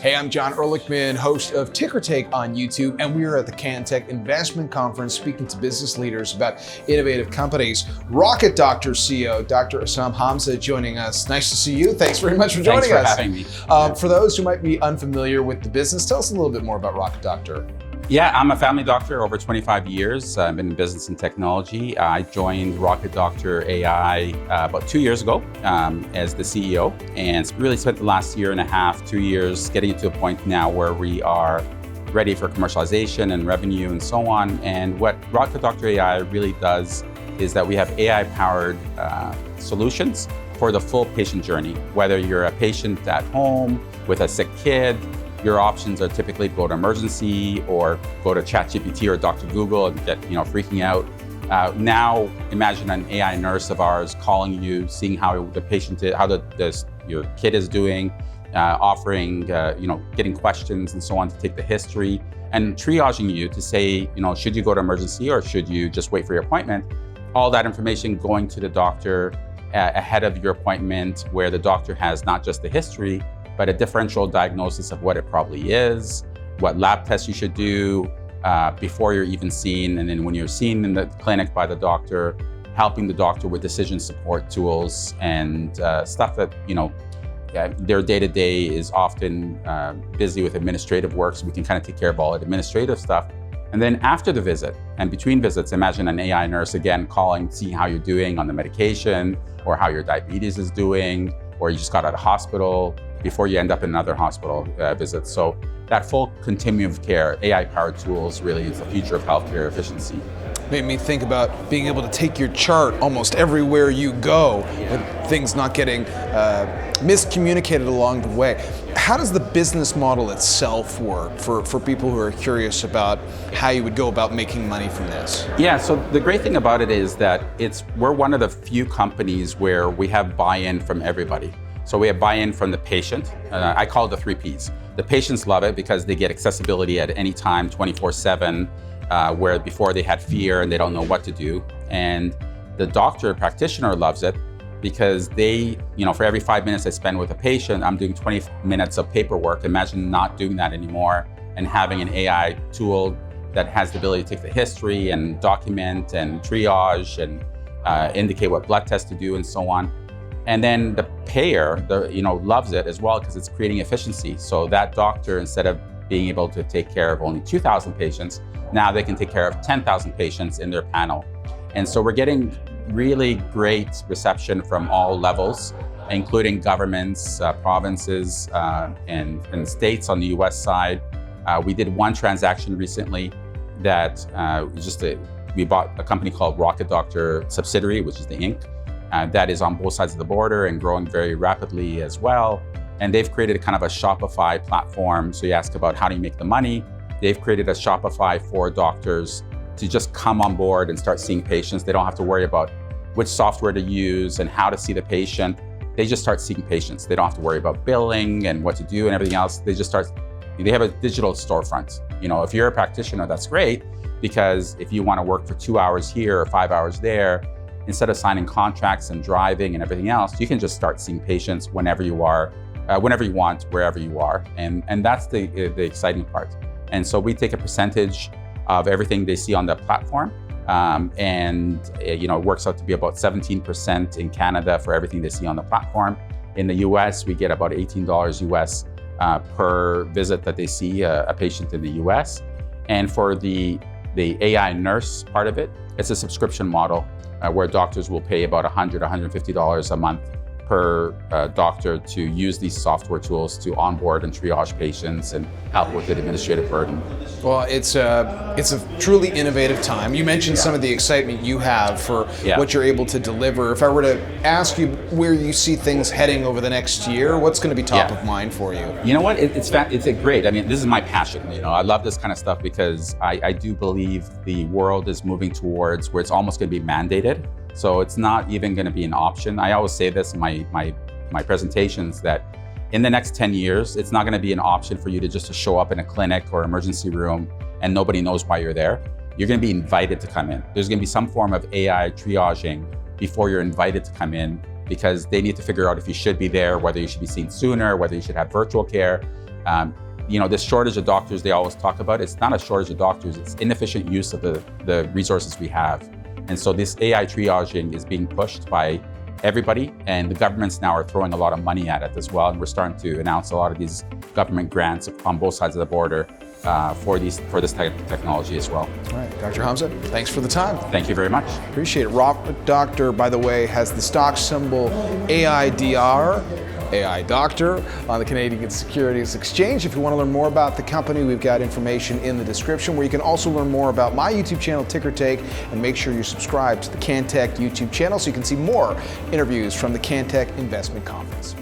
Hey, I'm John Erlichman, host of Ticker Take on YouTube, and we are at the Cantech Investment Conference speaking to business leaders about innovative companies. Rocket Doctor CEO, Dr. Essam Hamza, joining us. Nice to see you. Thanks very much for joining us. Thanks for having me. For those who might be unfamiliar with the business, tell us a little bit more about Rocket Doctor. Yeah, I'm a family doctor over 25 years. I've been in business and technology. I joined Rocket Doctor AI about 2 years ago as the CEO, and really spent the last year and a half, 2 years, getting it to a point now where we are ready for commercialization and revenue and so on. And what Rocket Doctor AI really does is that we have AI-powered solutions for the full patient journey. Whether you're a patient at home with a sick kid, your options are typically to go to emergency or go to ChatGPT or Dr. Google and get freaking out. Now imagine an AI nurse of ours calling you, seeing how the patient is, how your kid is doing, offering getting questions and so on to take the history and triaging you to say should you go to emergency or should you just wait for your appointment. All that information going to the doctor ahead of your appointment, where the doctor has not just the history, but a differential diagnosis of what it probably is, what lab tests you should do before you're even seen, and then when you're seen in the clinic by the doctor, helping the doctor with decision support tools and stuff that their day-to-day is often busy with administrative work, so we can kind of take care of all the administrative stuff. And then after the visit and between visits, imagine an AI nurse again calling, seeing how you're doing on the medication or how your diabetes is doing, or you just got out of hospital, before you end up in another hospital visit. So that full continuum of care, AI-powered tools, really is the future of healthcare efficiency. Made me think about being able to take your chart almost everywhere you go, with things not getting miscommunicated along the way. How does the business model itself work for people who are curious about how you would go about making money from this? Yeah, so the great thing about it is that we're one of the few companies where we have buy-in from everybody. So we have buy-in from the patient. I call it the 3 Ps. The patients love it because they get accessibility at any time, 24/7, where before they had fear and they don't know what to do. And the doctor practitioner loves it because they, for every 5 minutes I spend with a patient, I'm doing 20 minutes of paperwork. Imagine not doing that anymore and having an AI tool that has the ability to take the history and document and triage and indicate what blood tests to do and so on. And then the payer, loves it as well because it's creating efficiency. So that doctor, instead of being able to take care of only 2,000 patients, now they can take care of 10,000 patients in their panel. And so we're getting really great reception from all levels, including governments, provinces, and states on the US side. We did one transaction recently that we bought a company called Rocket Doctor subsidiary, which is the Inc. That is on both sides of the border and growing very rapidly as well. And they've created a kind of a Shopify platform. So you ask about how do you make the money? They've created a Shopify for doctors to just come on board and start seeing patients. They don't have to worry about which software to use and how to see the patient. They just start seeing patients. They don't have to worry about billing and what to do and everything else. They have a digital storefront. If you're a practitioner, that's great, because if you want to work for 2 hours here or 5 hours there, instead of signing contracts and driving and everything else, you can just start seeing patients whenever you want, wherever you are. And that's the exciting part. And so we take a percentage of everything they see on the platform. It works out to be about 17% in Canada for everything they see on the platform. In the US, we get about $18 US per visit that they see a patient in the US. And for the AI nurse part of it, it's a subscription model. Where doctors will pay about $100, $150 a month per doctor to use these software tools to onboard and triage patients and help with the administrative burden. Well, it's a truly innovative time. You mentioned some of the excitement you have for what you're able to deliver. If I were to ask you where you see things heading over the next year, what's going to be top of mind for you? You know what? It's great. I mean, this is my passion. I love this kind of stuff because I do believe the world is moving towards where it's almost going to be mandated. So it's not even going to be an option. I always say this in my presentations that in the next 10 years, it's not going to be an option for you to just show up in a clinic or emergency room and nobody knows why you're there. You're going to be invited to come in. There's going to be some form of AI triaging before you're invited to come in, because they need to figure out if you should be there, whether you should be seen sooner, whether you should have virtual care. This shortage of doctors they always talk about, it's not a shortage of doctors, it's inefficient use of the resources we have. And so this AI triaging is being pushed by everybody, and the governments now are throwing a lot of money at it as well. And we're starting to announce a lot of these government grants on both sides of the border for this type of technology as well. All right, Dr. Hamza, thanks for the time. Thank you very much. Appreciate it. Doctor, by the way, has the stock symbol AIDR, AI Doctor, on the Canadian Securities Exchange. If you want to learn more about the company, we've got information in the description where you can also learn more about my YouTube channel, Ticker Take, and make sure you're subscribed to the Cantech YouTube channel so you can see more interviews from the Cantech Investment Conference.